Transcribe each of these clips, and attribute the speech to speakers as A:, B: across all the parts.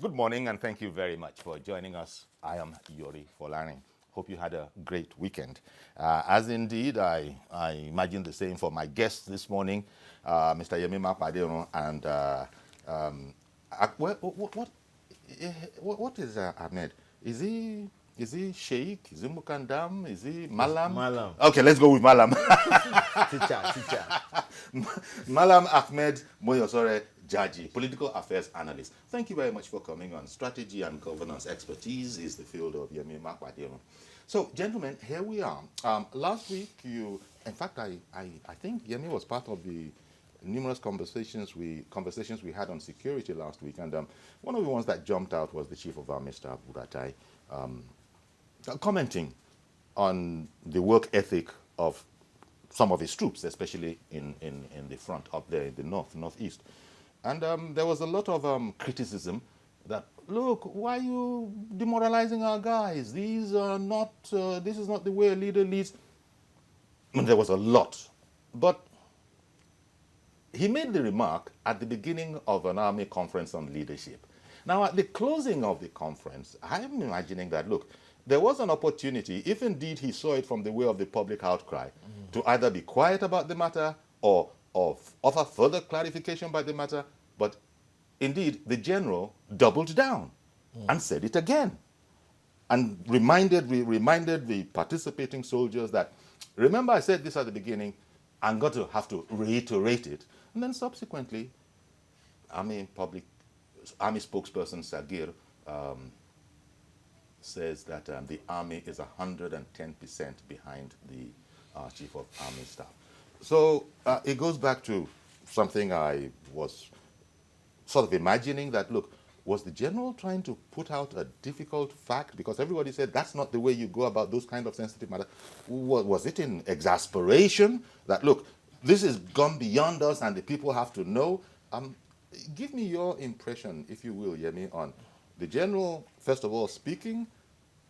A: Good morning, and thank you very much for joining us. I am Yori Folarin. Hope you had a great weekend. As indeed, I imagine the same for my guests this morning, Mr. Yemi Makwadeo and what is Ahmed? Is he Sheikh? Is he Mukandam? Is he Malam?
B: Malam.
A: Okay, let's go with Malam.
B: Teacher.
A: Malam Ahmed Moyosore Jaji, political affairs analyst. Thank you very much for coming on. Strategy and governance expertise is the field of Yemi Makwadeo. So, gentlemen, here we are. Last week, in fact, I think Yemi was part of the numerous conversations we had on security last week, and one of the ones that jumped out was the Chief of Army Staff, Buratai, commenting on the work ethic of some of his troops, especially in the front up there in the northeast. And there was a lot of criticism that, look, why are you demoralizing our guys? These are not, this is not the way a leader leads. And there was a lot. But he made the remark at the beginning of an army conference on leadership. Now, at the closing of the conference, I'm imagining that, look, there was an opportunity, if indeed he saw it from the way of the public outcry, to either be quiet about the matter or offer further clarification by the matter. But indeed, the general doubled down and said it again, and reminded the participating soldiers that, remember I said this at the beginning, I'm going to have to reiterate it. And then subsequently, Army spokesperson Sagir says that the Army is 110% behind the Chief of Army Staff. So it goes back to something I was sort of imagining that, look, was the general trying to put out a difficult fact? Because everybody said that's not the way you go about those kind of sensitive matters. Was it in exasperation that, look, this has gone beyond us and the people have to know? Give me your impression, if you will, Yemi, on the general, first of all, speaking.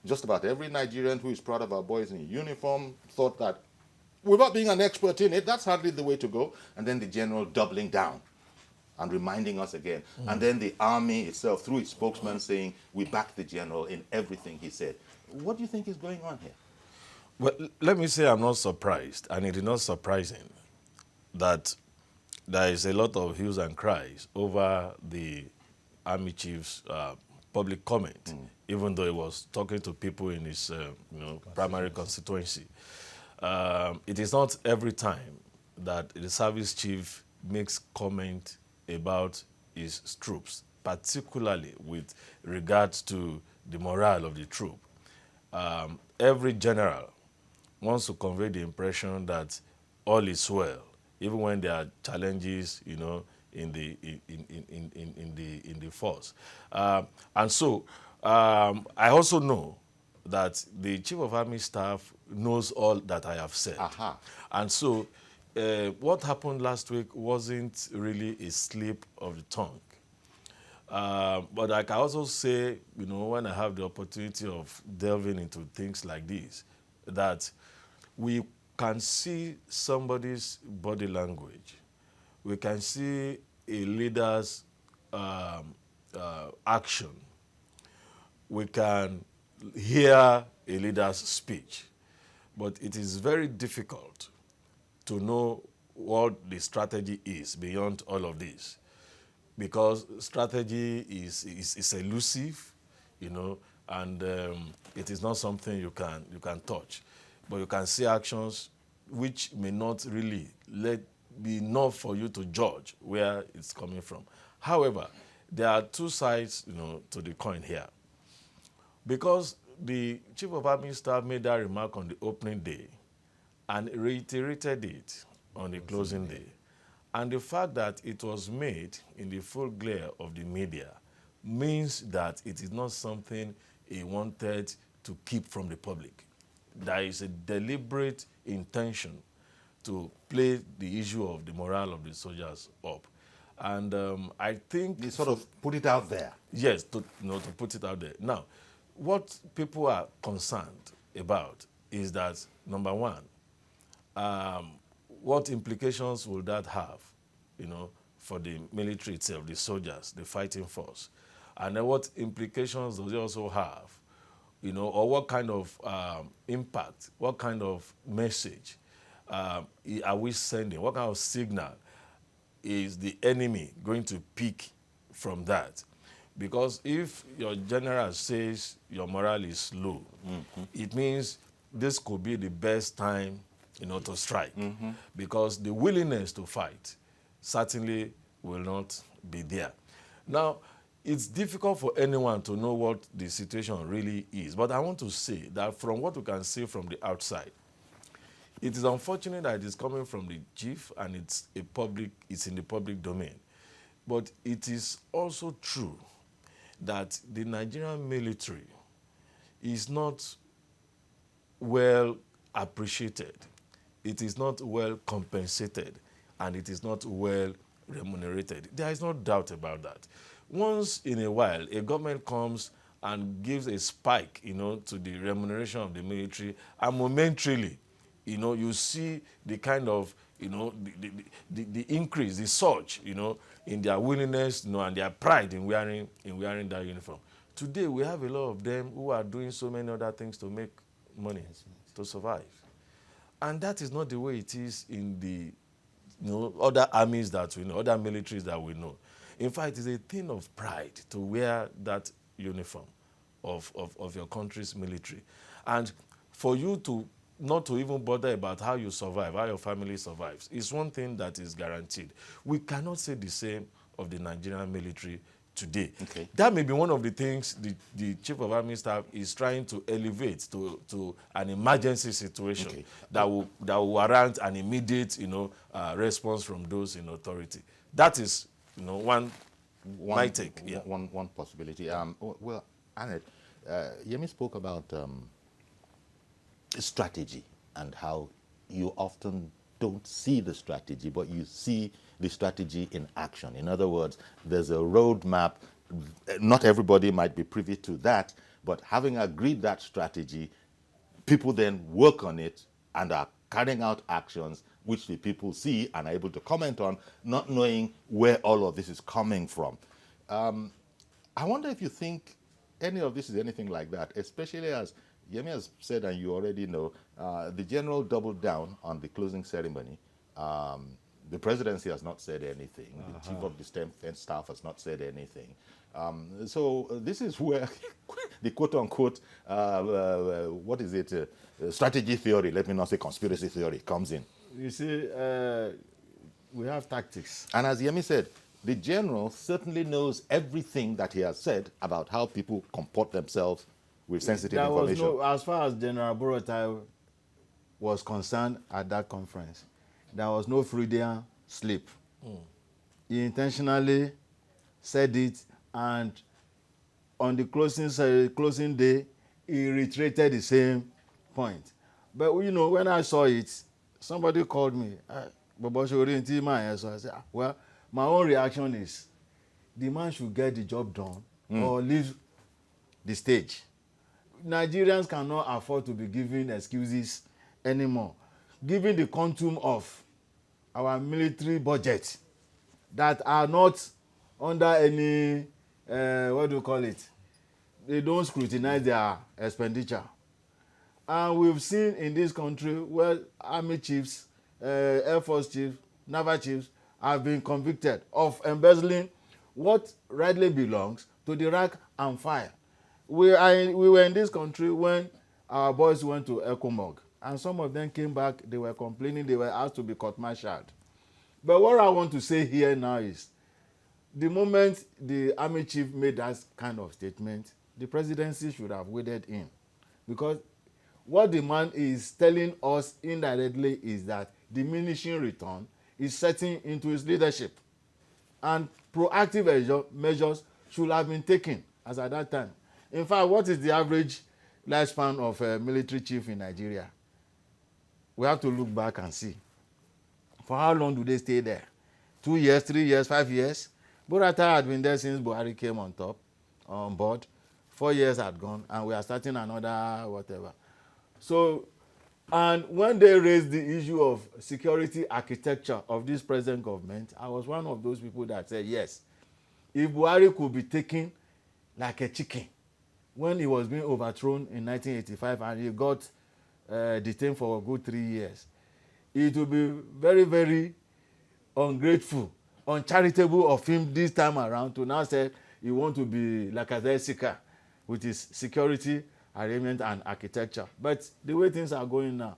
A: Just about every Nigerian who is proud of our boys in uniform thought that, without being an expert in it, that's hardly the way to go. And then the general doubling down and reminding us again. And then the army itself, through its spokesman, saying, we back the general in everything he said. What do you think is going on here?
B: Well, let me say I'm not surprised, and it is not surprising that there is a lot of hues and cries over the army chief's public comment, even though he was talking to people in his primary constituency. It is not every time that the service chief makes comment about his troops, particularly with regards to the morale of the troop. Every general wants to convey the impression that all is well, even when there are challenges, in the force. And so I also know that the Chief of Army Staff knows all that I have said. And so what happened last week wasn't really a slip of the tongue. But I can also say, when I have the opportunity of delving into things like this, that we can see somebody's body language. We can see a leader's action. We can hear a leader's speech. But it is very difficult to know what the strategy is beyond all of this, because strategy is elusive, and it is not something you can touch. But you can see actions which may not really be enough for you to judge where it's coming from. However, there are two sides, to the coin here. Because the Chief of Army Staff made that remark on the opening day and reiterated it on the closing day. And the fact that it was made in the full glare of the media means that it is not something he wanted to keep from the public. There is a deliberate intention to play the issue of the morale of the soldiers up. And I think...
A: They sort of put it out there.
B: Yes, to put it out there. Now, what people are concerned about is that, number one, what implications will that have, for the military itself, the soldiers, the fighting force? And then what implications does it also have? Or what kind of impact, what kind of message are we sending? What kind of signal is the enemy going to pick from that? Because if your general says your morale is low, it means this could be the best time, to strike. Because the willingness to fight certainly will not be there. Now, it's difficult for anyone to know what the situation really is. But I want to say that from what we can see from the outside, it is unfortunate that it is coming from the chief and it's in the public domain. But it is also true that the Nigerian military is not well appreciated, it is not well compensated, and it is not well remunerated. There is no doubt about that. Once in a while, a government comes and gives a spike, to the remuneration of the military, and momentarily, you see the kind of, the increase, the surge, in their willingness, and their pride in wearing that uniform. Today, we have a lot of them who are doing so many other things to make money, to survive. And that is not the way it is in the other armies that we know, other militaries that we know. In fact, it's a thing of pride to wear that uniform of your country's military. And for you to not to even bother about how you survive, how your family survives, is one thing that is guaranteed. We cannot say the same of the Nigerian military today.
A: Okay.
B: That may be one of the things the Chief of Army Staff is trying to elevate to an emergency situation,
A: Okay.
B: that will warrant an immediate response from those in authority. That is one my take. Yeah.
A: One possibility. Well, Annette, Yemi spoke about strategy and how you often don't see the strategy, but you see the strategy in action. In other words, there's a roadmap. Not everybody might be privy to that, but having agreed that strategy, people then work on it and are carrying out actions which the people see and are able to comment on, not knowing where all of this is coming from. I wonder if you think any of this is anything like that, especially as Yemi has said, and you already know, the general doubled down on the closing ceremony. The presidency has not said anything. The chief of the defense staff has not said anything. So this is where the quote-unquote, what is it, strategy theory, let me not say conspiracy theory, comes in.
C: You see, we have tactics.
A: And as Yemi said, the general certainly knows everything that he has said about how people comport themselves with sensitive information.
C: As far as General Buratai was concerned at that conference, there was no Freudian slip. He intentionally said it, and on the closing day, he reiterated the same point. But when I saw it, somebody called me. I said, well, my own reaction is the man should get the job done or leave the stage. Nigerians cannot afford to be given excuses anymore. Given the quantum of our military budget that are not under any, they don't scrutinize their expenditure. And we've seen in this country where army chiefs, Air Force chiefs, naval chiefs have been convicted of embezzling what rightly belongs to the rank and file. We were in this country when our boys went to Ekomog, and some of them came back, they were complaining, they were asked to be court-martialed. But what I want to say here now is, the moment the army chief made that kind of statement, the presidency should have waded in. Because what the man is telling us indirectly is that diminishing return is setting into his leadership. And proactive measures should have been taken as at that time. In fact, what is the average lifespan of a military chief in Nigeria? We have to look back and see. For how long do they stay there? 2 years, 3 years, 5 years? Buratai had been there since Buhari came on board. 4 years had gone, and we are starting another whatever. So, and when they raised the issue of security architecture of this present government, I was one of those people that said, yes, if Buhari could be taken like a chicken when he was being overthrown in 1985 and he got detained for a good 3 years. It will be very, very ungrateful, uncharitable of him this time around to now say he want to be like a seeker with his security arrangement and architecture. But the way things are going now,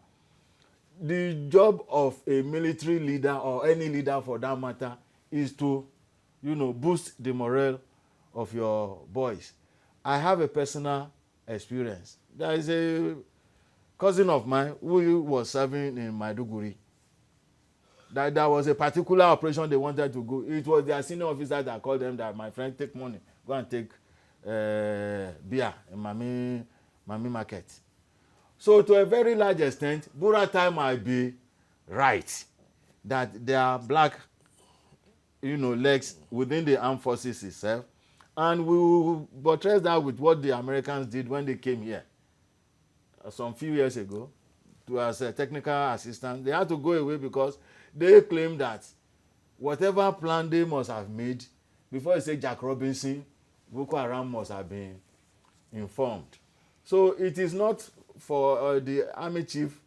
C: the job of a military leader or any leader for that matter is to, boost the morale of your boys. I have a personal experience. There is a cousin of mine who was serving in Maiduguri. That there was a particular operation they wanted to go. It was their senior officer that called them that, my friend, take money, go and take beer in Mami Market. So to a very large extent, Buratai might be right that there are black, legs within the armed forces itself, and we will buttress that with what the Americans did when they came here some few years ago as a technical assistant. They had to go away because they claimed that whatever plan they must have made before you say Jack Robinson, Boko Haram must have been informed. So it is not for the army chief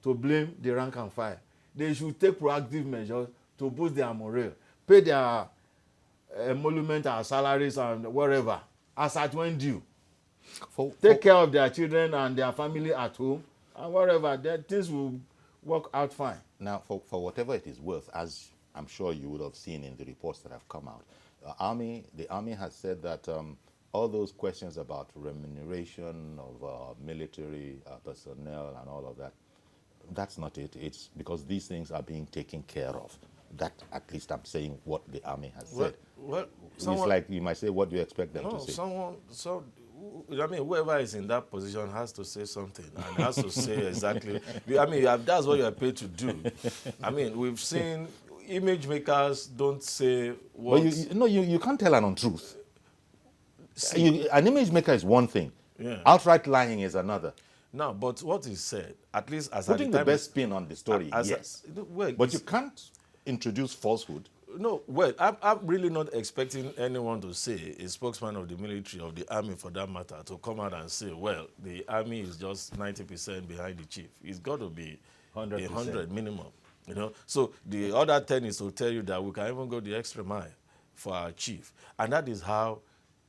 C: to blame the rank and file. They should take proactive measures to boost their morale, pay their emolument and salaries and whatever as at when due. Take care of their children and their family at home and whatever, then things will work out fine.
A: Now, for whatever it is worth, as I'm sure you would have seen in the reports that have come out, the army has said that all those questions about remuneration of military personnel and all of that, that's not it. It's because these things are being taken care of. That, at least I'm saying what the army has said.
B: Well,
A: it's like you might say, what do you expect them to say?
B: Whoever is in that position has to say something and has to say exactly. That's what you are paid to do. We've seen image makers don't say what.
A: But you can't tell an untruth. An image maker is one thing.
B: Yeah.
A: Outright lying is another.
B: Now, but what is said, at least as
A: putting the best spin on the story, yes. But you can't introduce falsehood.
B: No, well, I'm really not expecting anyone to say, a spokesman of the military, of the army for that matter, to come out and say, well, the army is just 90% behind the chief. It's got to be 100%. 100 minimum, So the other 10 is to tell you that we can even go the extra mile for our chief. And that is how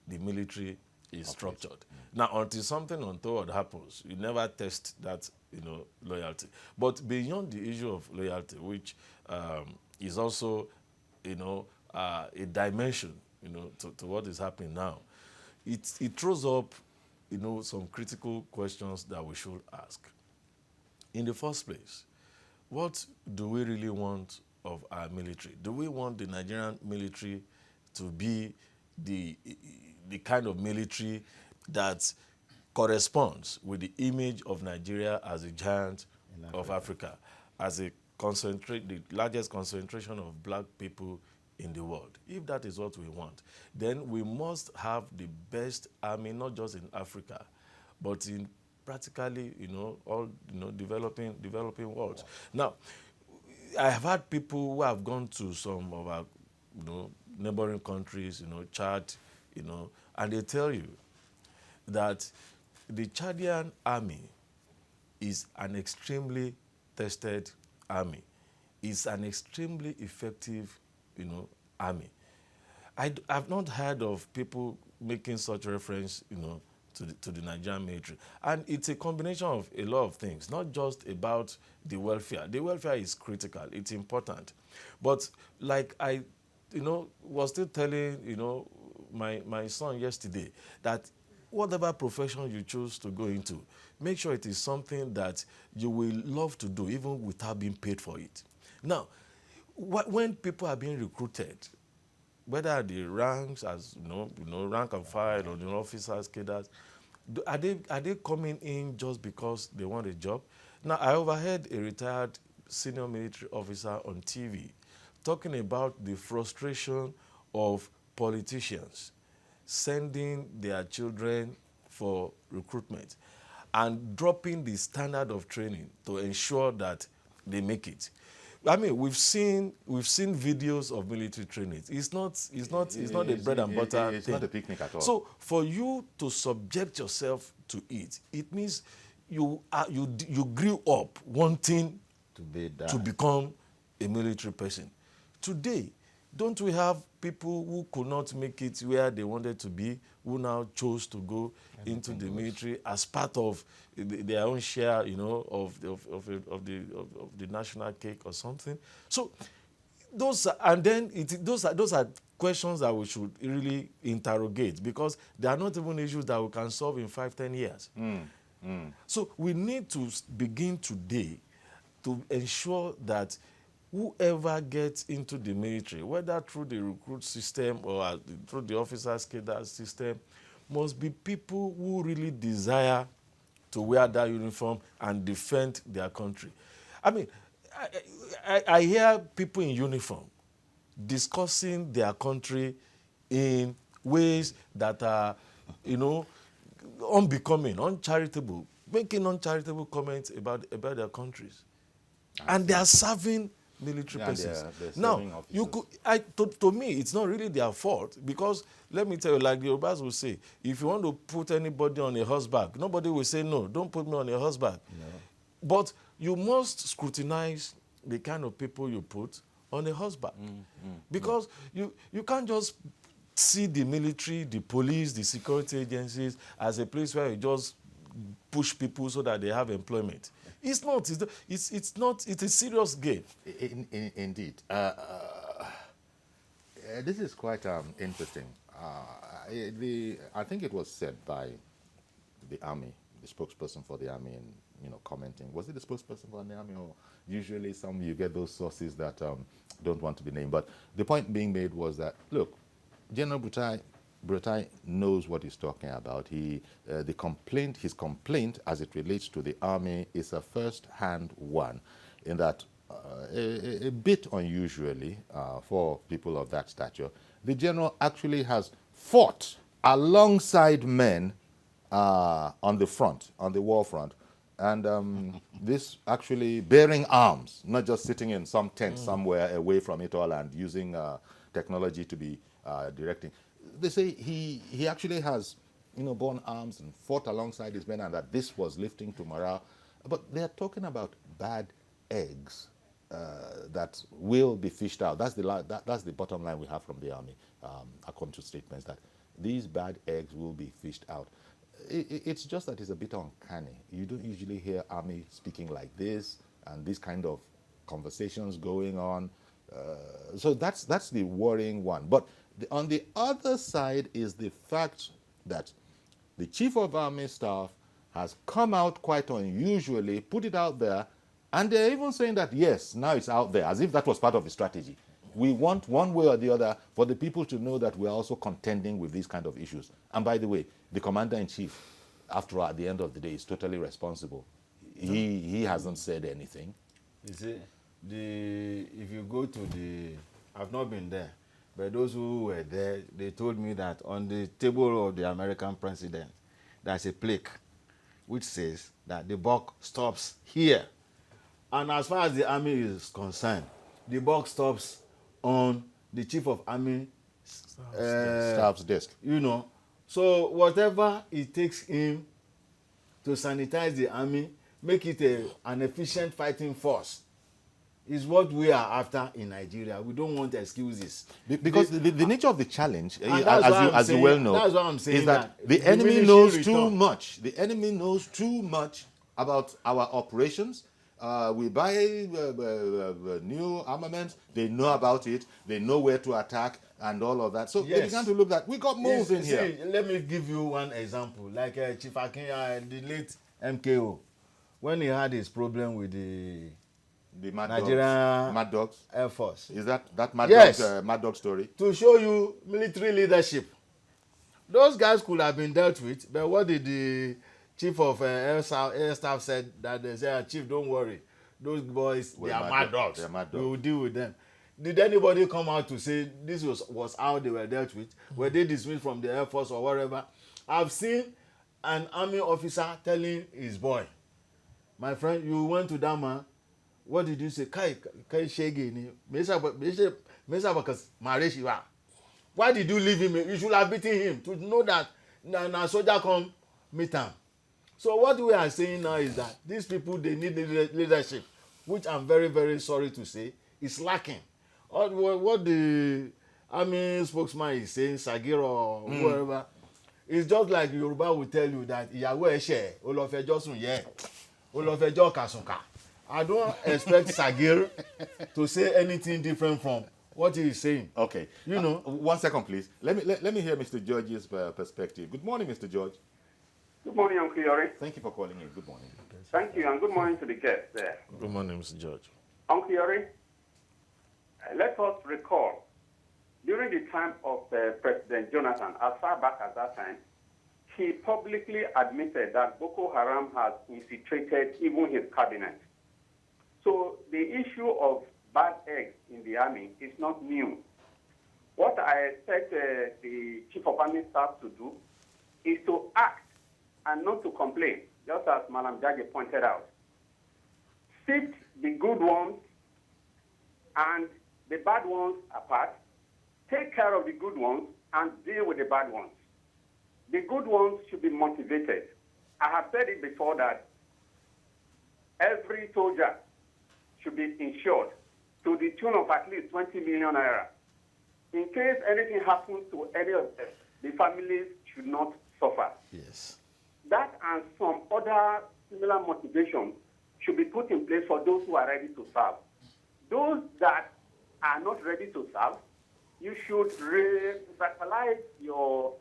B: the military is structured. Now, until something untoward happens, you never test that, loyalty. But beyond the issue of loyalty, which is also a dimension, to what is happening now, it throws up, some critical questions that we should ask. In the first place, what do we really want of our military? Do we want the Nigerian military to be the kind of military that corresponds with the image of Nigeria as a giant of Africa, as the largest concentration of black people in the world? If that is what we want, then we must have the best army, not just in Africa, but in practically, all, developing worlds. Now, I have had people who have gone to some of our, neighboring countries, Chad, and they tell you that the Chadian army is an extremely tested army. It's an extremely effective, army. I've not heard of people making such reference, to the Nigerian military. And it's a combination of a lot of things, not just about the welfare. The welfare is critical, it's important. But like I, was still telling, my son yesterday that whatever profession you choose to go into, make sure it is something that you will love to do, even without being paid for it. Now, when people are being recruited, whether the ranks as rank and file or the officers, cadres, are they coming in just because they want a job? Now, I overheard a retired senior military officer on TV talking about the frustration of politicians sending their children for recruitment and dropping the standard of training to ensure that they make it. I mean, we've seen videos of military training. It's not a bread and butter
A: It's
B: thing.
A: not a picnic at all.
B: So for you to subject yourself to it, it means you grew up wanting
C: To be that.
B: to become a military person. Today, don't we have people who could not make it where they wanted to be, who now chose to go into the military as part of their own share, of the national cake or something? So those are questions that we should really interrogate, because they are not even issues that we can solve in 5-10 years. So we need to begin today to ensure that whoever gets into the military, whether through the recruit system or through the officers' cadre system, must be people who really desire to wear that uniform and defend their country. I mean, I hear people in uniform discussing their country in ways that are, unbecoming, uncharitable, making uncharitable comments about their countries. And they are serving military persons.
A: they're
B: Now,
A: serving
B: you could, to me, it's not really their fault, because let me tell you, like the Yorubas will say, if you want to put anybody on a horseback, nobody will say, no, don't put me on a horseback. No. But you must scrutinize the kind of people you put on a horseback. Because you can't just see the military, the police, the security agencies as a place where you just push people so that they have employment. It's not. It's not. It's a serious game.
A: Indeed. This is quite interesting. I think it was said by the army, the spokesperson for the army, and commenting. Was it the spokesperson for the army, or usually you get those sources that don't want to be named? But the point being made was that, look, General Buratai knows what he's talking about. His complaint as it relates to the army is a first-hand one, in that a bit unusually for people of that stature, the general actually has fought alongside men on the front, on the war front, and this actually bearing arms, not just sitting in some tent somewhere away from it all and using technology to be directing. They say he actually has, borne arms and fought alongside his men, and that this was lifting to morale. But they are talking about bad eggs that will be fished out. That's the bottom line we have from the army, according to statements, that these bad eggs will be fished out. It's just that it's a bit uncanny. You don't usually hear army speaking like this and these kind of conversations going on. So that's the worrying one. But on the other side is the fact that the Chief of Army Staff has come out quite unusually, put it out there, and they're even saying that, yes, now it's out there, as if that was part of the strategy. We want, one way or the other, for the people to know that we're also contending with these kind of issues. And by the way, the Commander-in-Chief, after all, at the end of the day, is totally responsible. He hasn't said anything.
C: You see, if you go to I've not been there, but those who were there, they told me that on the table of the American president, there's a plaque which says that the buck stops here. And as far as the army is concerned, the buck stops on the Chief of Army
A: Staff's desk.
C: So whatever it takes him to sanitize the army, make it an efficient fighting force, is what we are after in Nigeria. We don't want excuses.
A: Because the nature of the challenge, as you well know,
C: that's what I'm saying,
A: is that the enemy knows too much. The enemy knows too much about our operations. We buy new armaments. They know about it. They know where to attack and all of that. So they began to look at, we got moves in here.
C: Let me give you one example. Like Chief Akinya, the late MKO, when he had his problem with the Nigerian
A: Mad Dogs
C: Air Force.
A: Is that Mad Dog story?
C: To show you military leadership. Those guys could have been dealt with, but what did the Chief of Air Staff said? That they said, Chief, don't worry. Those boys, they are mad dogs.
A: They are mad dogs.
C: We will deal with them. Did anybody come out to say this was how they were dealt with? Were they dismissed from the Air Force or whatever? I've seen an army officer telling his boy, my friend, you went to that man what did you say? Kai shege ni. Mesa bakas mareshiwa. Why did you leave him? You should have beaten him to know that na soldier come meet him. So what we are saying now is that these people, they need leadership, which I'm very, very sorry to say is lacking. What the army spokesman is saying, Sagir or whoever, it's just like Yoruba will tell you that ìyàwó ẹ̀ṣẹ̀ olofejo sun ye olofejo kasunka. I don't expect Sagir to say anything different from what he is saying.
A: Okay.
C: You know.
A: 1 second, please. Let me hear Mr. George's perspective. Good morning, Mr. George.
D: Good morning, Uncle Yori.
A: Thank you for calling in. Good morning.
D: Thank you, and good morning to the guests there.
B: Good morning, Mr. George.
D: Uncle Yori, let us recall, during the time of President Jonathan, as far back as that time, he publicly admitted that Boko Haram has infiltrated even his cabinet. So the issue of bad eggs in the army is not new. What I expect the Chief of Army Staff to do is to act and not to complain, just as Madam Jage pointed out. Sift the good ones and the bad ones apart, take care of the good ones and deal with the bad ones. The good ones should be motivated. I have said it before that every soldier should be insured to the tune of at least 20 million naira. In case anything happens to any of them, the families should not suffer.
C: Yes.
D: That and some other similar motivation should be put in place for those who are ready to serve. Those that are not ready to serve, you should revitalize your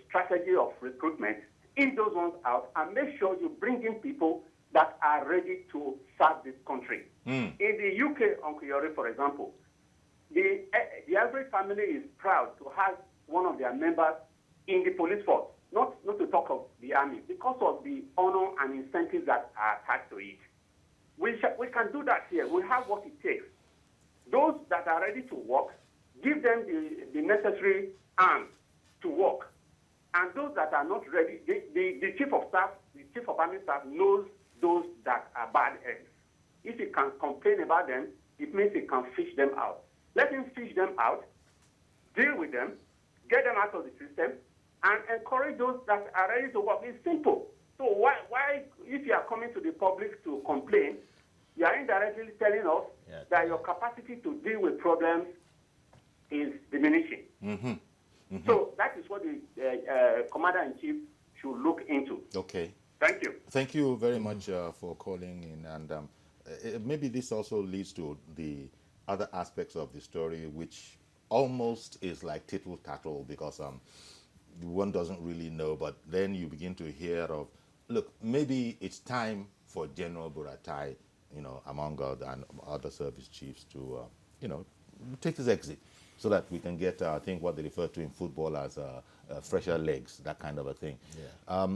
D: strategy of recruitment, in those ones out, and make sure you bring in people that are ready to serve this country. In the UK, Uncle Yori, for example, the average family is proud to have one of their members in the police force, not to talk of the army, because of the honor and incentives that are attached to it. We can do that here. We have what it takes. Those that are ready to work, give them the necessary arms to work. And those that are not ready, the chief of staff, the chief of army staff knows those that are bad eggs. If he can complain about them, it means he can fish them out. Let him fish them out, deal with them, get them out of the system, and encourage those that are ready to work. It's simple. So why if you are coming to the public to complain, you are indirectly telling us that your capacity to deal with problems is diminishing. So that is what the Commander-in-Chief should look into.
A: Okay.
D: Thank you.
A: Thank you very much for calling in. And maybe this also leads to the other aspects of the story, which almost is like tittle-tattle, because one doesn't really know, but then you begin to hear of, look, maybe it's time for General Buratai, among other service chiefs to, take his exit, so that we can get, I think, what they refer to in football as fresher legs, that kind of a thing. Yeah.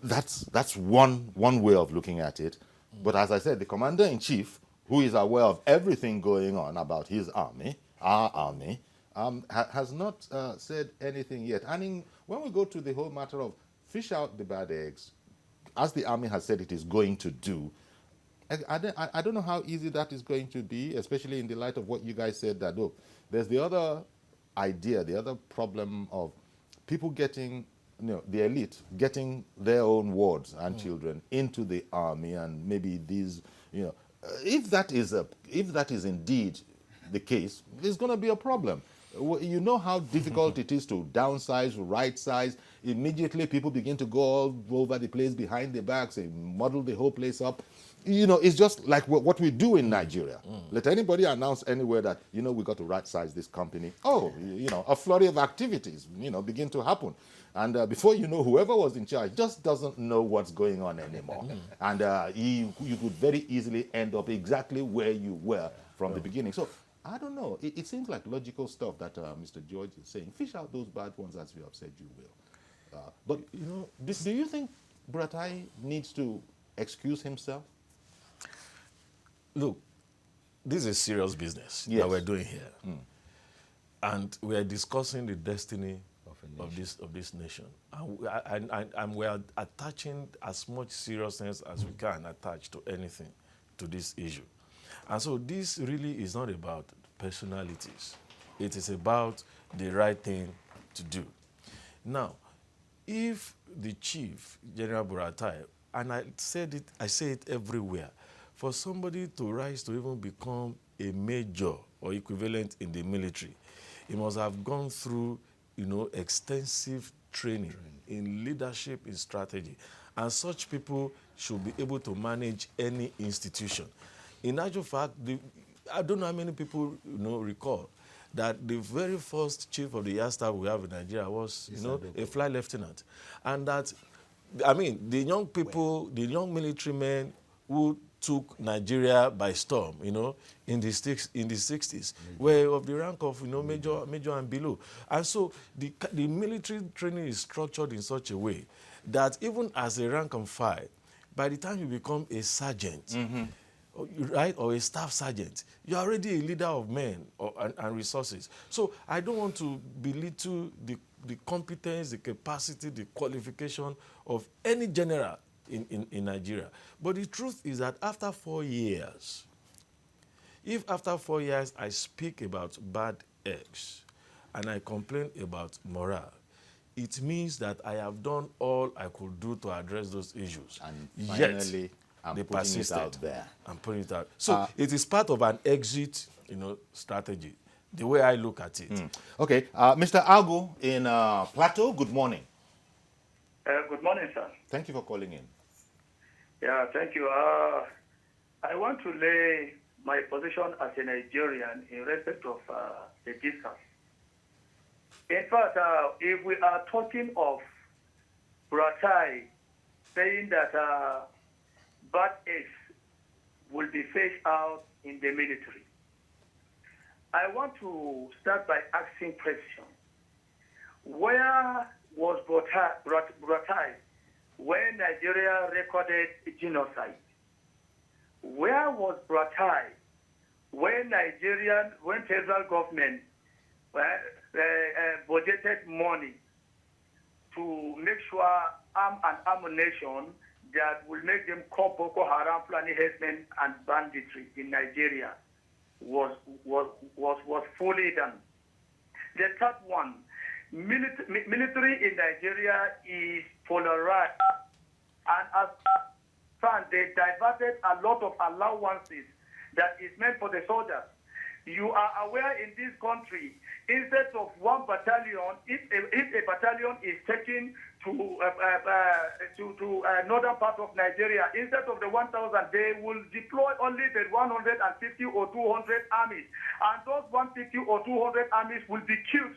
A: That's one way of looking at it. But as I said, the Commander-in-Chief, who is aware of everything going on about his army, our army, has not said anything yet. And when we go to the whole matter of fish out the bad eggs, as the army has said it is going to do, I don't know how easy that is going to be, especially in the light of what you guys said, that, look, there's the other idea, the other problem of people getting, the elite getting their own wards and children into the army, and maybe these, if that is indeed the case, there's going to be a problem. You know how difficult it is to downsize, right size. Immediately people begin to go all over the place behind the backs and model the whole place up. It's just like what we do in Nigeria. Let anybody announce anywhere that, we got to right size this company. Oh, a flurry of activities, begin to happen. And before you know, whoever was in charge just doesn't know what's going on anymore. And you could very easily end up exactly where you were from the beginning. So I don't know. It seems like logical stuff that Mr. George is saying. Fish out those bad ones, as you have said you will. But, do you think Buratai needs to excuse himself?
B: Look, this is serious business
A: Yes.
B: that we're doing here. And we are discussing the destiny of this nation. And we are attaching as much seriousness as we can attach to anything. to this issue. And so this really is not about personalities. It is about the right thing to do. Now, if the chief, General Buratai, and I say it everywhere, for somebody to rise to even become a major or equivalent in the military, he must have gone through, extensive training in leadership, in strategy. And such people should be able to manage any institution. In actual fact, I don't know how many people recall that the very first chief of the air staff we have in Nigeria was a flight lieutenant. And that, the young people, the young military men who took Nigeria by storm, in the 60s, were of the rank of, major and below. And so the military training is structured in such a way that even as a rank and file, by the time you become a sergeant, right, or a staff sergeant, you're already a leader of men and resources. So I don't want to belittle the competence, the capacity, the qualification of any general in Nigeria. But the truth is that after 4 years, if after 4 years I speak about bad eggs and I complain about morale, it means that I have done all I could do to address those issues.
A: And finally,
B: I'm
A: putting
B: persisted.
A: it out there.
B: I'm putting it out. So it is part of an exit, strategy, the way I look at it.
A: Okay, Mr. Agu in Plateau, good morning.
E: Good morning, sir.
A: Thank you for calling in.
E: Yeah, thank you. I want to lay my position as a Nigerian in respect of the discourse. In fact, if we are talking of Buratai saying that bad eggs will be phased out in the military, I want to start by asking question. Where was Buratai when Nigeria recorded genocide? Where was Buratai when federal government budgeted money to make sure arm and ammunition that will make them call Boko Haram, Fulani herdsmen, and banditry in Nigeria was fully done? The third one, military in Nigeria is polarized, and as fans, they diverted a lot of allowances that is meant for the soldiers. You are aware in this country, instead of one battalion, if a battalion is taken to northern part of Nigeria, instead of the 1,000, they will deploy only the 150 or 200 armies. And those 150 or 200 armies will be killed.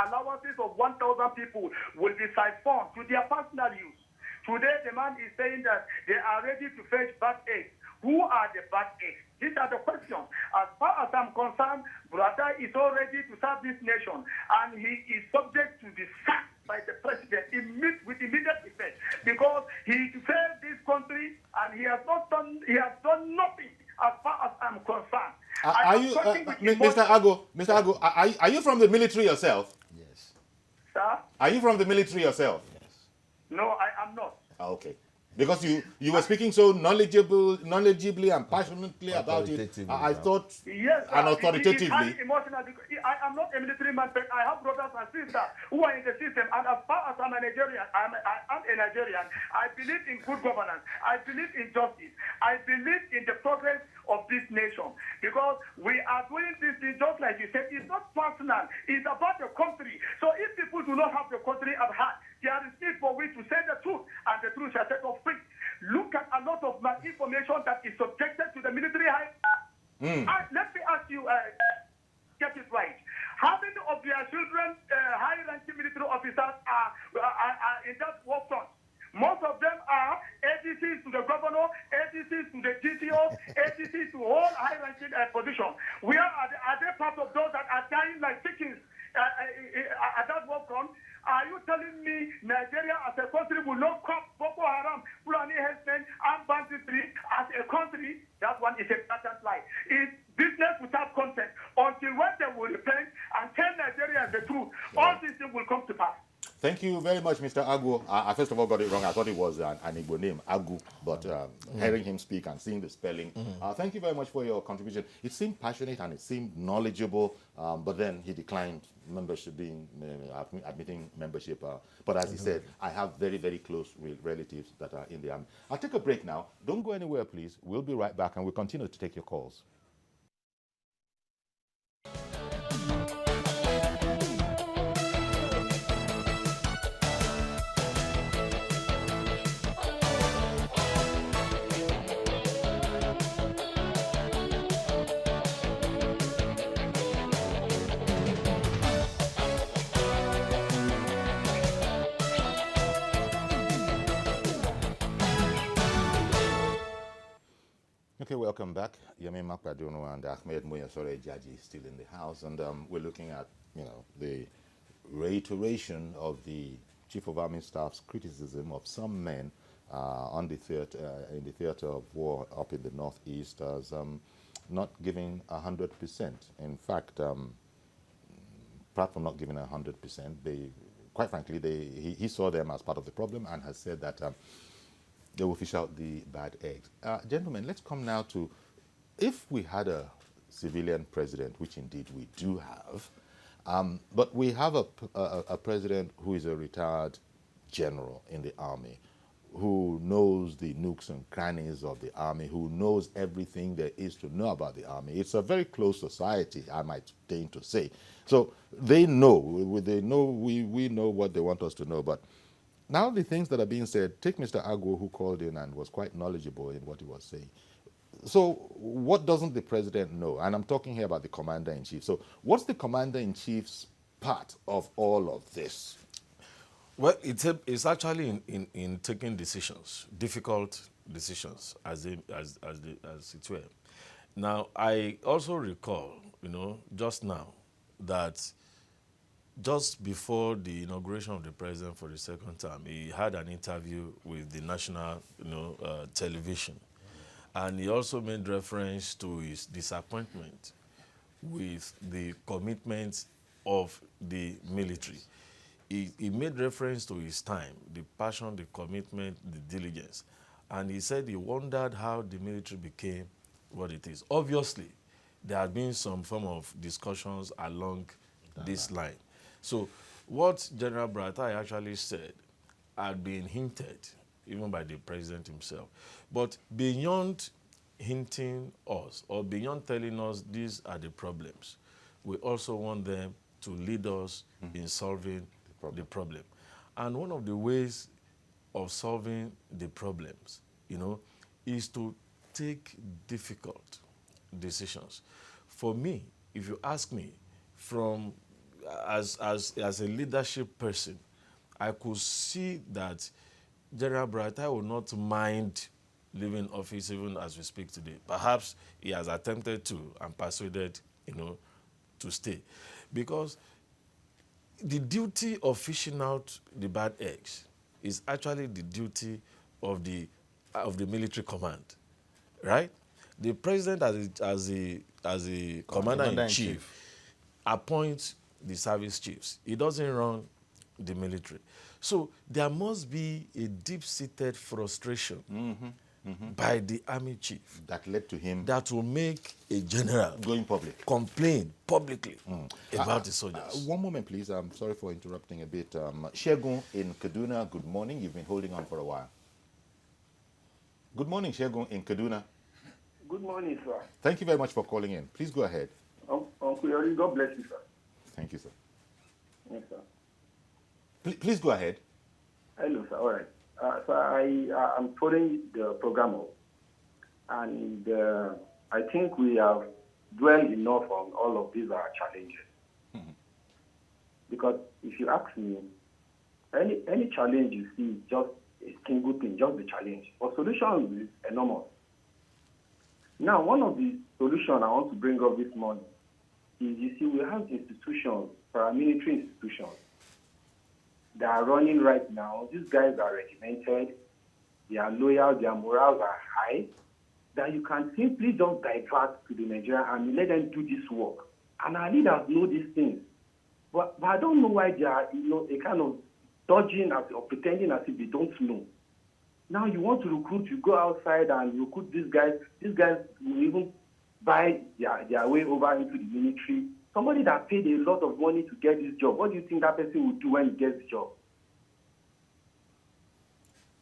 E: Allowances of 1,000 people will be siphoned to their personal use. Today, the man is saying that they are ready to fetch bad eggs. Who are the bad eggs? These are the questions. As far as I'm concerned, Buratai is all ready to serve this nation, and he is subject to be sacked by the president with immediate effect, because he failed this country and he has done nothing as far as I'm concerned.
A: Mr. Ago, are you from the military yourself?
C: Yes.
E: Sir?
A: Are you from the military yourself?
C: Yes.
E: No, I am not.
A: Okay. Because you were speaking so knowledgeably and passionately about it, I thought,
E: yes,
A: and authoritatively.
E: I'm emotional because I am not a military man, but I have brothers and sisters who are in the system. And as far as I'm a Nigerian, I'm a Nigerian. I believe in good governance. I believe in justice. I believe in the progress of this nation, because we are doing this thing just like you said. It's not personal. It's about the country. So if people do not have the country at heart, there is need for we to say the truth, and the truth shall set us free. Look at a lot of information that is subjected to the military high. Let me ask you, get it right. How many of their children, high-ranking military officers, are in that war front? Most of them are ADCs to the governor, ADCs to the GTOs, ADCs to all high-ranking positions. Where are they part of those that are dying like chickens at that war front? Are you telling me Nigeria as a country will not cop Boko Haram, Fulani herdsmen, and banditry as a country? That one is a blatant lie. It's business without content. Until when they will repent and tell Nigerians the truth, all these things will come to pass.
A: Thank you. you very much, Mr. Agu. I first of all got it wrong. I thought it was an Igbo name, Agu, but hearing him speak and seeing the spelling, thank you very much for your contribution. It seemed passionate and it seemed knowledgeable, but then he declined membership, admitting membership. But as he said, I have very, very close relatives that are in the army. I'll take a break now. Don't go anywhere, please. We'll be right back and we'll continue to take your calls. Okay, welcome back. Yemi Makpadono and Ahmed Moyasore Jaji still in the house, and we're looking at, the reiteration of the Chief of Army Staff's criticism of some men on the in the theater of war up in the Northeast as not giving 100%. In fact, apart from not giving 100%, quite frankly, he saw them as part of the problem and has said that they will fish out the bad eggs. Gentlemen, let's come now to, if we had a civilian president, which indeed we do have, but we have a president who is a retired general in the army, who knows the nooks and crannies of the army, who knows everything there is to know about the army. It's a very close society, I might deign to say. So they know, we know what they want us to know, but now the things that are being said, take Mr. Agwo, who called in and was quite knowledgeable in what he was saying. So what doesn't the president know? And I'm talking here about the commander-in-chief. So what's the commander-in-chief's part of all of this?
B: Well, it's actually in taking decisions, difficult decisions, as it were. Now, I also recall, just now, that just before the inauguration of the president for the second term, he had an interview with the national, television. And he also made reference to his disappointment with the commitment of the military. He made reference to his time, the passion, the commitment, the diligence. And he said he wondered how the military became what it is. Obviously, there had been some form of discussions along this line. So what General Buratai actually said had been hinted, even by the president himself. But beyond hinting us, or beyond telling us these are the problems, we also want them to lead us in solving the problem. And one of the ways of solving the problems, is to take difficult decisions. For me, if you ask me, from as a leadership person, I could see that General Buratai will not mind leaving office even as we speak today. Perhaps he has attempted to and persuaded, to stay. Because the duty of fishing out the bad eggs is actually the duty of the military command, right? The president as a commander-in-chief appoints the service chiefs. He doesn't run the military. So there must be a deep-seated frustration by the army chief
A: that led to him,
B: that will make a general
A: going public,
B: complain publicly about the soldiers.
A: One moment, please. I'm sorry for interrupting a bit. Shegun in Kaduna, good morning. You've been holding on for a while. Good morning, Shegun in Kaduna.
E: Good morning, sir.
A: Thank you very much for calling in. Please go ahead.
E: Uncle Yori, God bless you, sir.
A: Thank you, sir.
E: Yes, sir.
A: Please go ahead.
E: Hello, sir. All right. So I'm following the program up, and I think we have dwelled enough on all of these challenges. Because if you ask me, any challenge you see, just a single thing, just the challenge. But solution is enormous. Now, one of the solutions I want to bring up this morning is, you see, we have institutions, paramilitary institutions, that are running right now. These guys are regimented, they are loyal, their morals are high, that you can simply just divert to the Nigerian army, let them do this work. And our leaders know these things. But I don't know why they are, a kind of dodging or pretending as if they don't know. Now you want to recruit, you go outside and recruit these guys. These guys will even buy their way over into the military. Somebody that paid a lot of money to get this job, what do you think that person will do when he gets the job?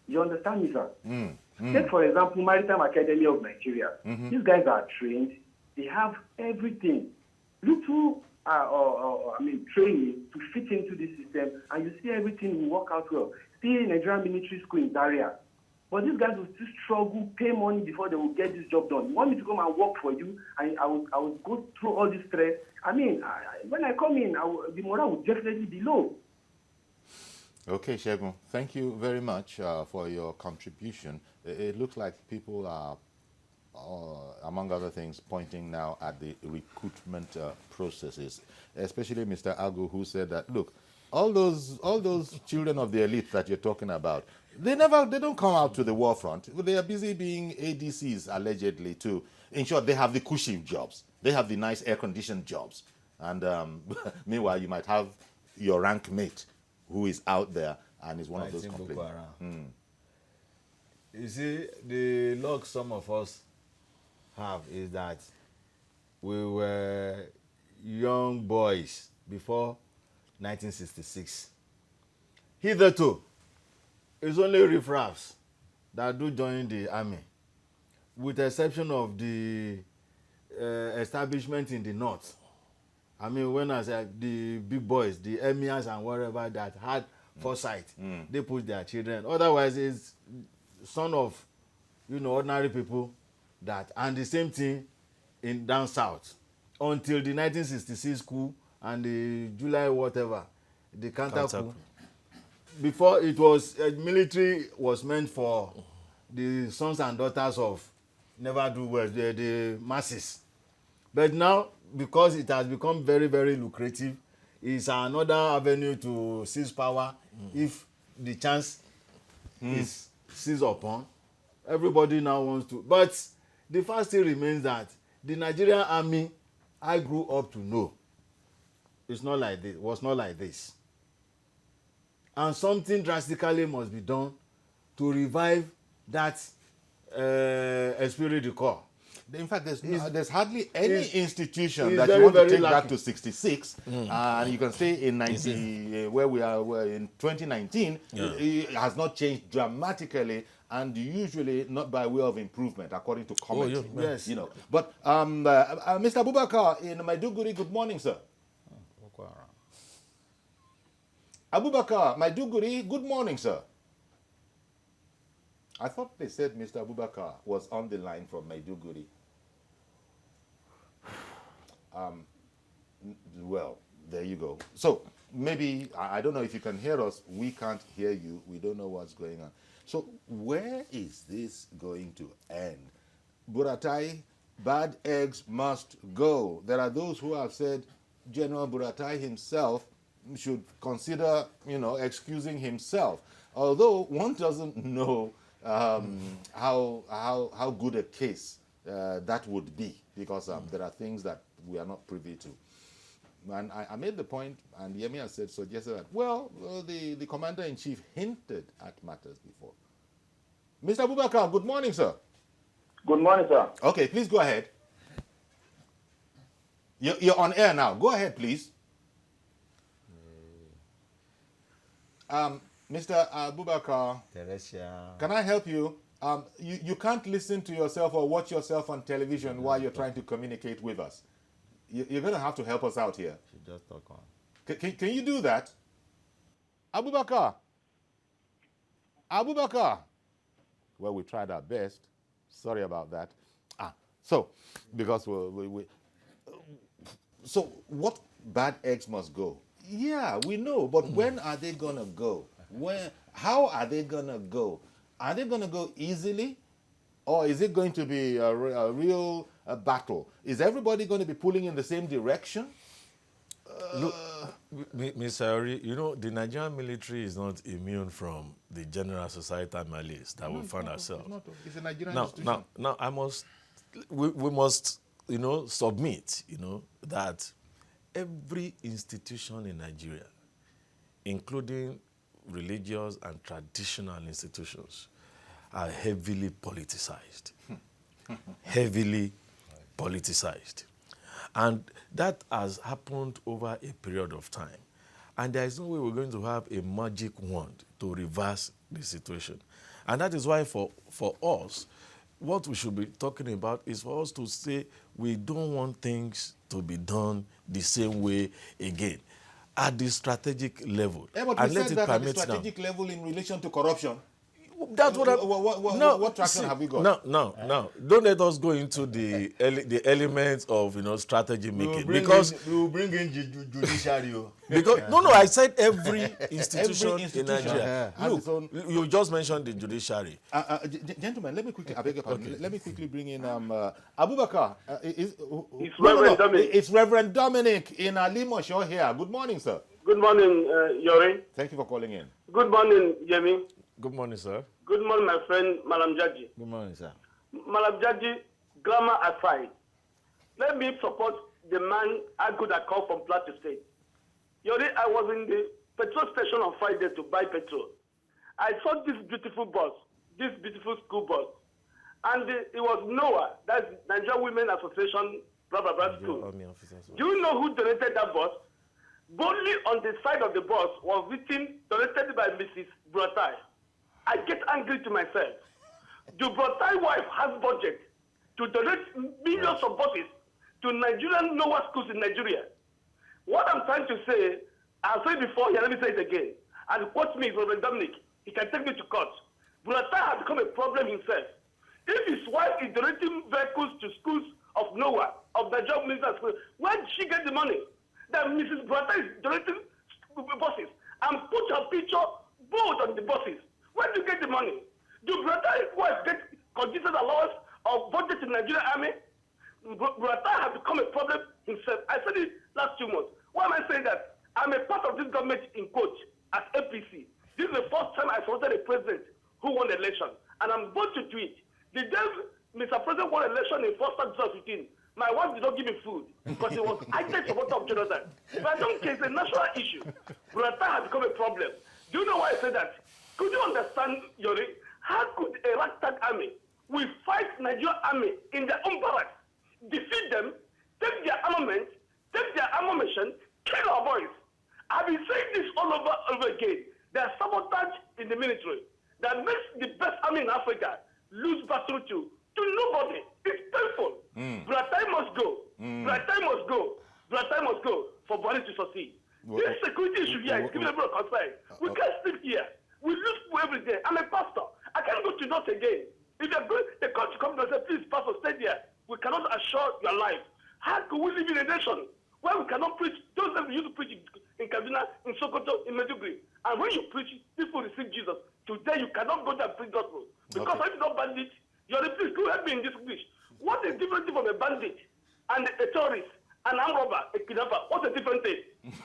E: You understand me, sir? Take, for example, Maritime Academy of Nigeria. These guys are trained. They have everything. Little training to fit into this system, and you see everything will work out well. See Nigerian military school in Zaria. But these guys will still struggle, pay money before they will get this job done. You want me to come and work for you, and I will go through all this stress. I mean, when I come in, the morale will definitely be low.
A: Okay, Shegun, thank you very much for your contribution. It looks like people are, among other things, pointing now at the recruitment processes, especially Mr. Agu, who said that, look, all those children of the elite that you're talking about, they don't come out to the war front. They are busy being ADCs, allegedly, to ensure they have the cushy jobs. They have the nice air-conditioned jobs. And meanwhile, you might have your rank mate who is out there and is one of those complaints.
C: You see, the luck some of us have is that we were young boys before 1966. Hitherto, it's only riffraffs that do join the army, with the exception of the establishment in the north. I mean, when I say the big boys, the emirs and whatever that had foresight, they put their children. Otherwise, it's son of, ordinary people that, and the same thing in down south, until the 1966 coup and the July whatever, the counter coup. Before it was, military was meant for the sons and daughters of never do well, the masses. But now, because it has become very, very lucrative, it's another avenue to seize power if the chance is seized upon. Everybody now wants to. But the fact still remains that the Nigerian army, I grew up to know, was not like this. And something drastically must be done to revive that esprit de corps.
A: In fact, there's hardly any institution that you want to take back to 66, and you can say in 90, where we are in 2019, it has not changed dramatically, and usually not by way of improvement, according to comments.
C: Yes.
A: But Mr. Abubakar in Maiduguri, good morning, sir. Abubakar, Maiduguri, good morning, sir. I thought they said Mr. Abubakar was on the line from Maiduguri. Well, there you go. So maybe, I don't know if you can hear us. We can't hear you. We don't know what's going on. So where is this going to end? Buratai, bad eggs must go. There are those who have said General Buratai himself should consider, excusing himself. Although one doesn't know how good a case that would be, because there are things that we are not privy to. And I made the point, and Yemi has suggested that, the commander-in-chief hinted at matters before. Mr. Abubakar, good morning, sir.
E: Good morning, sir.
A: Okay, please go ahead. You're on air now. Go ahead, please. Mr. Abubakar, can I help you? You can't listen to yourself or watch yourself on television while you're trying to communicate with us. You're going to have to help us out here.
C: Should just talk on.
A: Can you do that? Abubakar. Well, we tried our best. Sorry about that. So, because so what bad eggs must go? Yeah, we know, but when are they going to go? How are they going to go? Are they going to go easily? Or is it going to be a real battle? Is everybody going to be pulling in the same direction?
B: Look, Mr. Ori, the Nigerian military is not immune from the general societal malaise that we find ourselves.
A: It's a Nigerian institution.
B: Now, we must, submit, that every institution in Nigeria, including religious and traditional institutions are heavily politicized. Heavily politicized. And that has happened over a period of time. And there is no way we're going to have a magic wand to reverse the situation. And that is why for us, what we should be talking about is for us to say we don't want things to be done the same way again at the strategic level.
A: Yeah, but
B: and
A: we
B: let
A: said
B: it
A: that at the
B: permit
A: strategic level in relation to corruption.
B: That's what
A: What traction have we got?
B: No. Don't let us go into the elements of strategy making
C: we will bring in judiciary.
B: because I said every institution in Nigeria.
A: has
B: Look,
A: its own.
B: you just mentioned the judiciary.
A: Gentlemen, let me quickly. I beg your pardon. Let me quickly bring in Abubakar.
F: It's Reverend Dominic.
A: It's Reverend Dominic in Alimosho here. Good morning, sir.
F: Good morning, Yori.
A: Thank you for calling in.
F: Good morning, Yemi.
B: Good morning, sir.
F: Good morning, my friend, Malam Jaji.
C: Good morning, sir.
F: Malam Jaji, grammar aside, let me support the man I could have called from Plateau State. Yori, I was in the petrol station on Friday to buy petrol. I saw this beautiful bus, this beautiful school bus. And it was Noah, that's Nigerian Women Association, blah, blah, blah, school. Do you know who donated that bus? Boldly on the side of the bus was written, donated by Mrs. Buratai. I get angry to myself. The Buratai wife has budget to donate millions of buses to Nigerian Noah schools in Nigeria. What I'm trying to say, I'll say it before here, let me say it again. And quote me, Reverend Dominic, he can take me to court. Buratai has become a problem himself. If his wife is donating vehicles to schools of Noah, of Nigerian minister schools, where did she get the money? That Mrs. Buratai is donating buses and put her picture bold on the buses. Where do you get the money? Do Buratai wife get conditions allowance of budget in Nigerian army? Buratai has become a problem himself. I said it last 2 months. Why am I saying that? I'm a part of this government in quote as APC. This is the first time I supported a president who won the election. And I'm going to tweet. The day Mr. President won election in 1st of 2015, my wife did not give me food because it was active supporter of Jonathan. But I don't care, it's a national issue. Buratai has become a problem. Do you know why I say that? Could you understand, Yori? How could a ragtag army will fight Nigerian army in their own barracks, defeat them, take their armament, take their ammunition, kill our boys? I've been saying this all over again. There's sabotage in the military that makes the best army in Africa lose battle to nobody. It's painful. Buratai must go. Buratai must go. Buratai must go for Buhari to succeed. This security issue here is giving everyone concern. We can't sleep here. We lose people every day. I'm a pastor. I can't go to North again. If you're going, the country comes and says, please, pastor, stay there. We cannot assure your life. How could we live in a nation where we cannot preach? Those that we used to preach in Kaduna, in Sokoto, in Maiduguri. And when you preach, people receive Jesus. Today, you cannot go there and preach gospel. Because if you're not bandit, you're the priest. Who help me in this English? What is different from a bandit and a terrorist, an armed robber, a kidnapper? What's a different thing?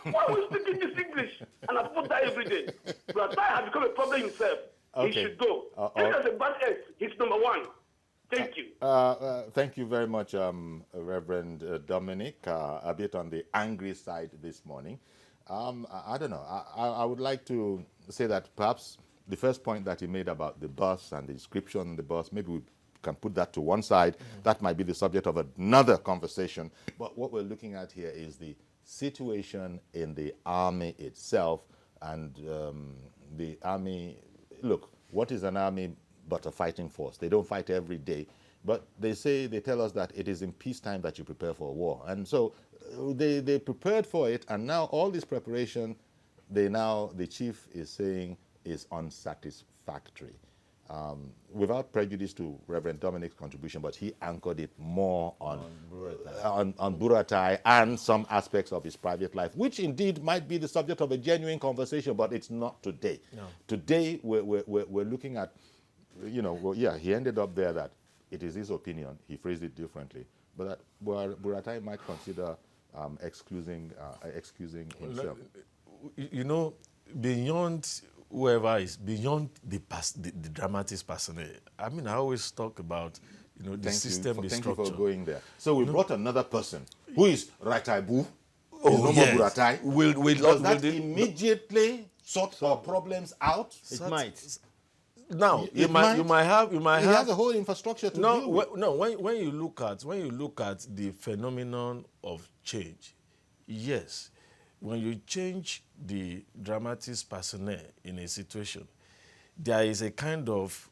F: Why are we speaking this English? And I people die every day. Buratai has become a problem himself.
A: Okay.
F: He should go. If there's a bad ex, he's number one. Thank you.
A: Thank you very much, Reverend Dominic. A bit on the angry side this morning. I don't know. I would like to say that perhaps the first point that he made about the bus and the description of the bus, maybe we can put that to one side. That might be the subject of another conversation. But what we're looking at here is the situation in the army itself. And the army, look, what is an army but a fighting force? They don't fight every day. But they tell us that it is in peacetime that you prepare for a war. And so they prepared for it, and now all this preparation, the chief is saying is unsatisfactory. Without prejudice to Reverend Dominic's contribution, but he anchored it more on Buratai and some aspects of his private life, which indeed might be the subject of a genuine conversation, but it's not today. No. Today, we're looking at, he ended up there that it is his opinion. He phrased it differently, but that Buratai might consider excusing himself.
B: Beyond whoever is, beyond the dramatist personnel. I mean, I always talk about, the system, the structure.
A: Thank you for going there. So we brought another person who is Rataibu. Buratai.
B: Does
A: that immediately sort our problems out?
C: It might.
B: Now
A: It
B: you might
A: He
B: have
A: has a whole infrastructure to deal with.
B: when you look at the phenomenon of change, yes, when you change the dramatist personnel in a situation, there is a kind of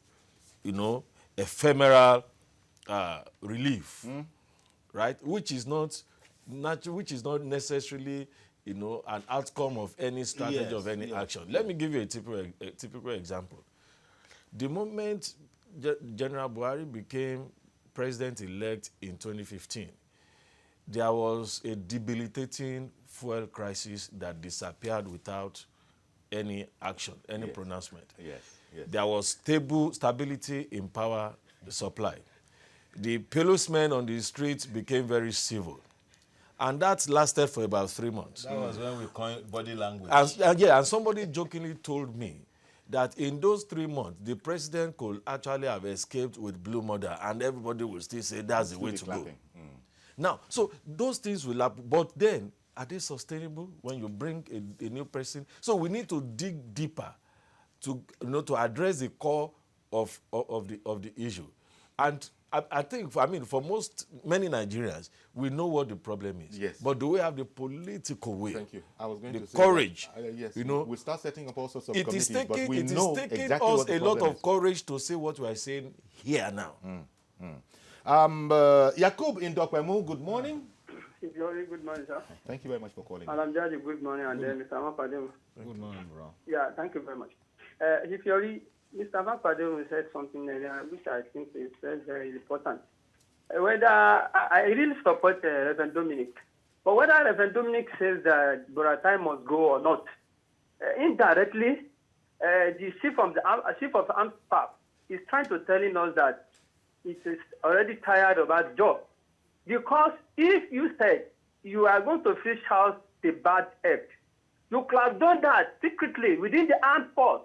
B: ephemeral relief, right? Which is not necessarily an outcome of any strategy of any action. Let me give you a typical example. The moment General Buhari became president-elect in 2015, there was a debilitating fuel crisis that disappeared without any action, any pronouncement.
A: Yes.
B: There was stability in power supply. The policemen on the streets became very civil. And that lasted for about 3 months.
C: That was when we coined body language.
B: And somebody jokingly told me that in those 3 months, the president could actually have escaped with blue murder, and everybody will still say that's the way to go. Now, so those things will happen, but then are they sustainable when you bring a new person? So we need to dig deeper to address the core of the issue. And I think, for many Nigerians, we know what the problem is.
A: Yes.
B: But do we have the political will?
A: Thank you. I was going
B: the
A: to say
B: courage.
A: Yes.
B: We
A: We'll start setting up all sorts of
B: it
A: committees,
B: is
A: but we
B: taking
A: know
B: us
A: exactly
B: a
A: what the
B: lot
A: problem
B: of
A: is.
B: courage to say what we are saying here now.
A: Yakub in Dokwemu, good morning.
E: Good morning, sir.
A: Thank you very much for calling.
E: Madam Judge, good morning, and then Mr. Mapadem.
C: Good morning, bro.
E: Yeah, thank you very much. Mr. Mapadem said something earlier, which I think is very, very important. Whether I really support Reverend Dominic, but whether Reverend Dominic says that Buratai must go or not, indirectly, the chief of armed staff is trying to telling us that it is already tired of that job. Because if you said you are going to fish out the bad egg, you could have done that secretly within the armed force,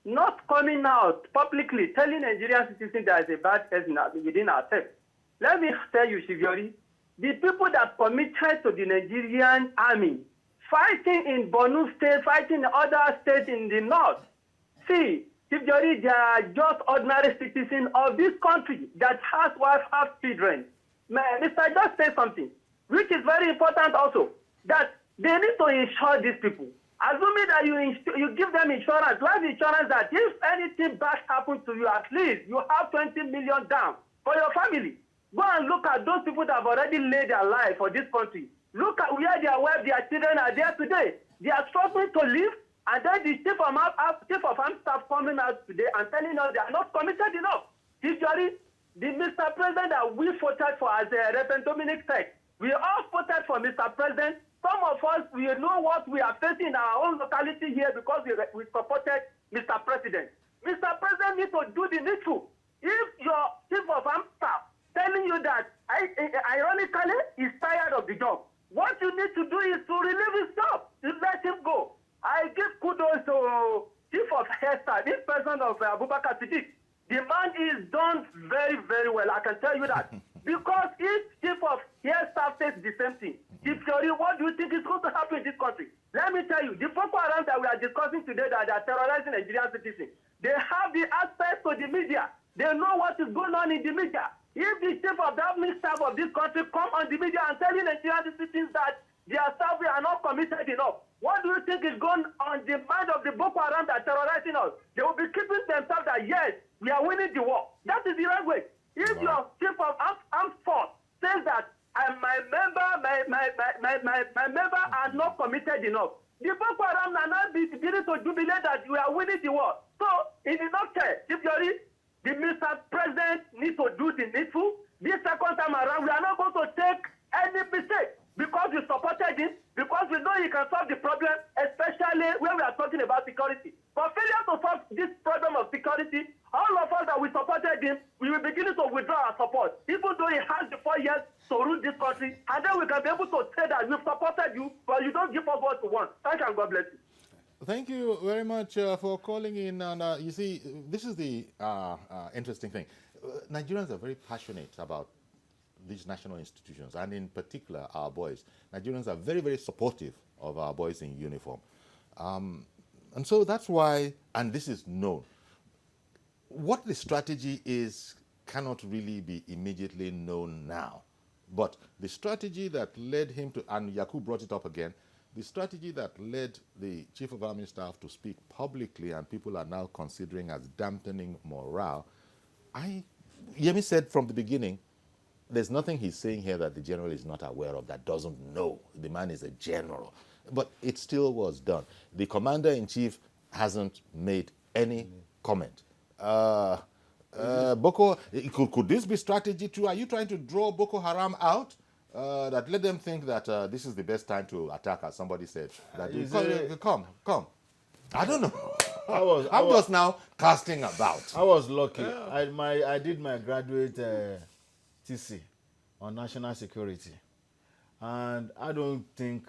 E: not coming out publicly telling Nigerian citizens there is a bad egg within ourselves. Let me tell you, Shivyori, the people that committed to the Nigerian army, fighting in Borno State, fighting in other states in the north, see, Shivyori, they are just ordinary citizens of this country that has wife, have children. Mr. Just say something, which is very important also, that they need to insure these people. Assuming that you give them insurance, life insurance, that if anything bad happens to you, at least you have 20 million down for your family. Go and look at those people that have already laid their life for this country. Look at where their wife, their children are there today. They are struggling to live, and then the chief of armed staff coming out today and telling us they are not committed enough. Usually, the Mr. President that we voted for, as Reverend Dominic said, we all voted for Mr. President. Some of us, we know what we are facing in our own locality here because we supported Mr. President. Mr. President needs to do the needful. If your chief of armed staff telling you that, ironically, he's tired of the job, what you need to do is to relieve his job, to let him go. I give kudos to chief of hairstyle, this person of Abubakar Siddiq. The man is done very, very well, I can tell you that. Because if chief of hairstyle says the same thing, what do you think is going to happen in this country? Let me tell you, the Boko Haram that we are discussing today that they are terrorizing Nigerian citizens, they have the access to the media. They know what is going on in the media. If the chief of the admin staff of this country come on the media and telling Nigerian citizens that their staff are not committed enough, what do you think is going on the mind of the Boko Haram that are terrorizing us? They will be keeping themselves that, yes, we are winning the war. That is the right way. If your chief of armed force says that my member are not committed enough, the Boko Haram are not beginning to jubilate that we are winning the war. So, in the nutshell, the Mr. President needs to do the needful. This second time around, we are not going to take any mistake because we supported him, because we know he can solve the problem, especially when we are talking about security. For failure to solve this problem of security, all of us that we supported him, we will begin to withdraw our support, even though he has the 4 years to rule this country, and then we can be able to say that we've supported you, but you don't give us what we want. Thank you and God bless you.
A: Thank you very much for calling in. And you see, this is the interesting thing. Nigerians are very passionate about these national institutions, and in particular, our boys. Nigerians are very, very supportive of our boys in uniform. And so that's why, and this is known, what the strategy is cannot really be immediately known now. But the strategy that led him to, and Yakub brought it up again, the strategy that led the Chief of Army Staff to speak publicly and people are now considering as dampening morale, Yemi said from the beginning, there's nothing he's saying here that the general is not aware of, that doesn't know. The man is a general. But it still was done. The commander-in-chief hasn't made any comment. Boko, could this be strategy too? Are you trying to draw Boko Haram out? That let them think that this is the best time to attack, as somebody said. That come. I don't know. I'm just now casting about.
C: I was lucky. I did my graduate TC on national security, and I don't think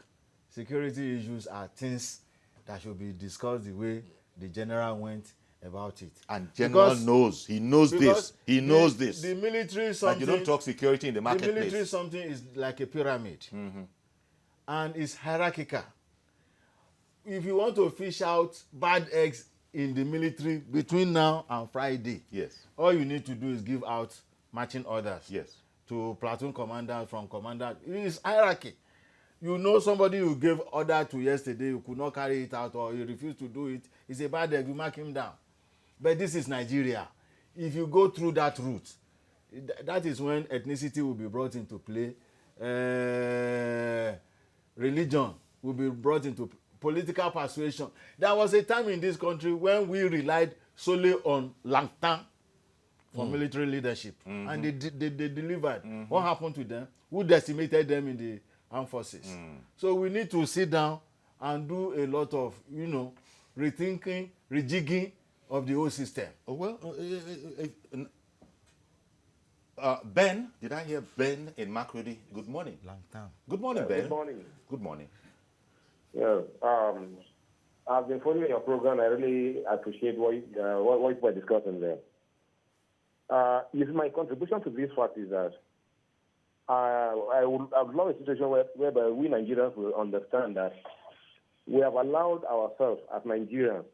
C: security issues are things that should be discussed the way the general went about it.
A: And general knows. He knows this. He knows this.
C: The military something.
A: And you don't talk security in the marketplace.
C: The military something is like a pyramid, and it's hierarchical. If you want to fish out bad eggs in the military between now and Friday,
A: yes,
C: all you need to do is give out marching orders.
A: Yes.
C: To platoon commanders, from commander. It's hierarchy. You know somebody you gave order to yesterday, you could not carry it out or you refused to do it, it's a bad egg, you mark him down. But this is Nigeria. If you go through that route, that is when ethnicity will be brought into play. Religion will be brought into political persuasion. There was a time in this country when we relied solely on Langtan for military leadership, and they delivered. What happened to them? Who decimated them in the armed forces? So we need to sit down and do a lot of, rethinking, rejigging of the whole system.
A: Ben, did I hear Ben in Makurdi? Good morning.
C: Langtan.
A: Good morning, Ben.
G: Good morning.
A: Good morning.
G: Yeah, I've been following your program. I really appreciate what you were discussing there. My contribution to this fact is that I would love a situation whereby we Nigerians will understand that we have allowed ourselves as Nigerians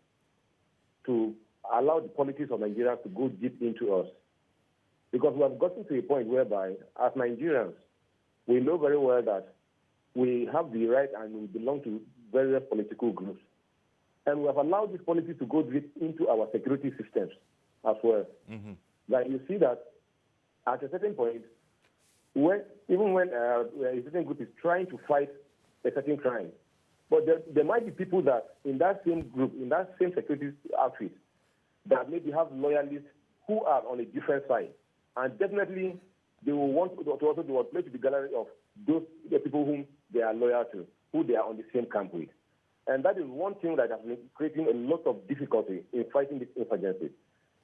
G: to allow the politics of Nigeria to go deep into us. Because we have gotten to a point whereby, as Nigerians, we know very well that we have the right and we belong to various political groups. And we have allowed this policy to go deep into our security systems as well. Like you see that at a certain point, even when a certain group is trying to fight a certain crime, but there might be people that in that same group, in that same security outfit, that maybe have loyalists who are on a different side. And definitely they will want to also play to the gallery of the people whom they are loyal to, who they are on the same camp with. And that is one thing that has been creating a lot of difficulty in fighting this insurgency.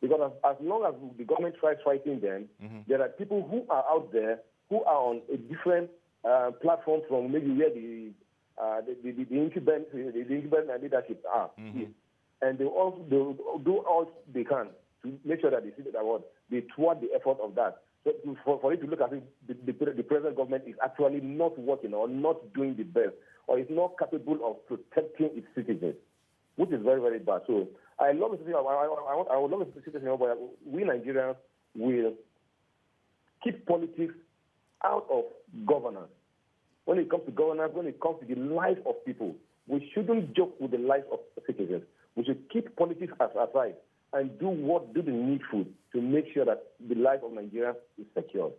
G: Because as long as the government tries fighting them, there are people who are out there who are on a different platform from maybe where the incumbent leadership are. And they do all they can to make sure that they see that they thwart the effort of that. So for it to look as if the present government is actually not working or not doing the best, or is not capable of protecting its citizens, which is very, very bad. So I love the situation. I would love a situation where we Nigerians will keep politics out of governance. When it comes to governance, when it comes to the life of people, we shouldn't joke with the life of citizens. We should keep politics aside and do the needful to make sure that the life of Nigeria is secured.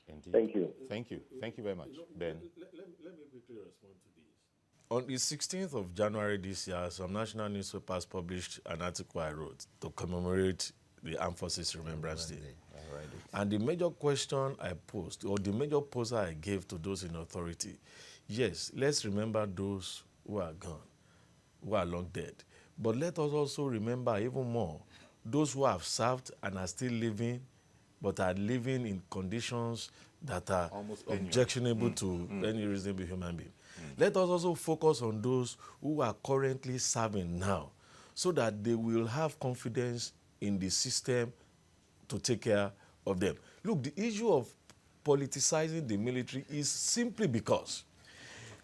A: Indeed.
G: Thank you.
A: Thank you. Thank you very much, Ben.
B: Let me quickly respond to this. On the 16th of January this year, some national newspapers published an article I wrote to commemorate the Armed Forces Remembrance Day. And the major question I posed, or the major poster I gave to those in authority, yes, let's remember those who are gone, who are long dead. But let us also remember even more those who have served and are still living, but are living in conditions that are objectionable to any reasonable human being. Let us also focus on those who are currently serving now, so that they will have confidence in the system to take care of them. Look, the issue of politicizing the military is simply because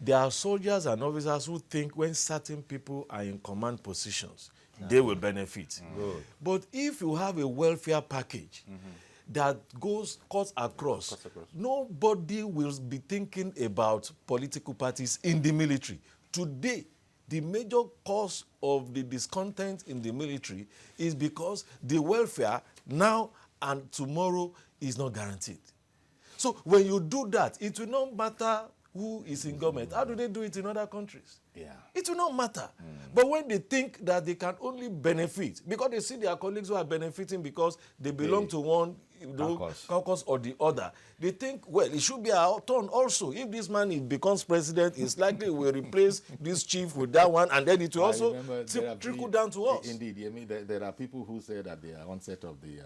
B: There are soldiers and officers who think when certain people are in command positions, they will benefit. But if you have a welfare package that cuts across, nobody will be thinking about political parties in the military. Today, the major cause of the discontent in the military is because the welfare now and tomorrow is not guaranteed. So when you do that, it will not matter who is in government. How do they do it in other countries?
A: Yeah.
B: It will not matter. But when they think that they can only benefit, because they see their colleagues who are benefiting because they belong to one caucus or the other, they think, well, it should be our turn also. If this man becomes president, it's likely we'll replace this chief with that one, and then it will also trickle down to us.
A: Indeed, I mean, there are people who say that the onset of the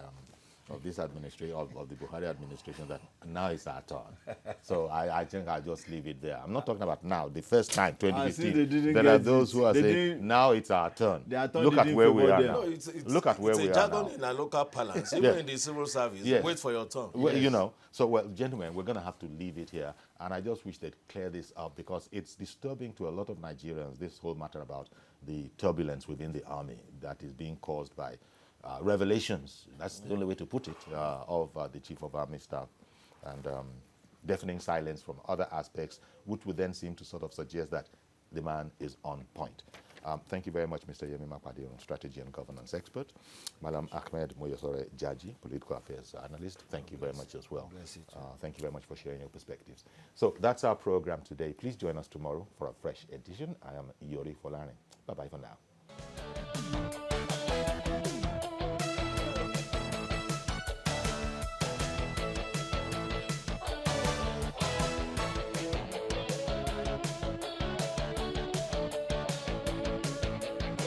A: of this administration, of the Buhari administration, that now it's our turn. So I think I'll just leave it there. I'm not talking about now, the first time, 2015. There are those who are saying, now it's our turn. Look at where we are now. Look at where we are now.
B: It's a jargon in a local parlance. Even in the civil service, wait for your turn.
A: Well, you know, so, well, gentlemen, we're going to have to leave it here. And I just wish they'd clear this up, because it's disturbing to a lot of Nigerians, this whole matter about the turbulence within the army that is being caused by revelations, that's the only way to put it, of the Chief of Army Staff, and deafening silence from other aspects, which would then seem to sort of suggest that the man is on point. Thank you very much, Mr. Yemi Makpadion, strategy and governance expert. Malam Ahmed Moyosore Jaji, political affairs analyst. Thank you very much as well. Thank you very much for sharing your perspectives. So that's our program today. Please join us tomorrow for a fresh edition. I am Yori Folani. Bye-bye for now.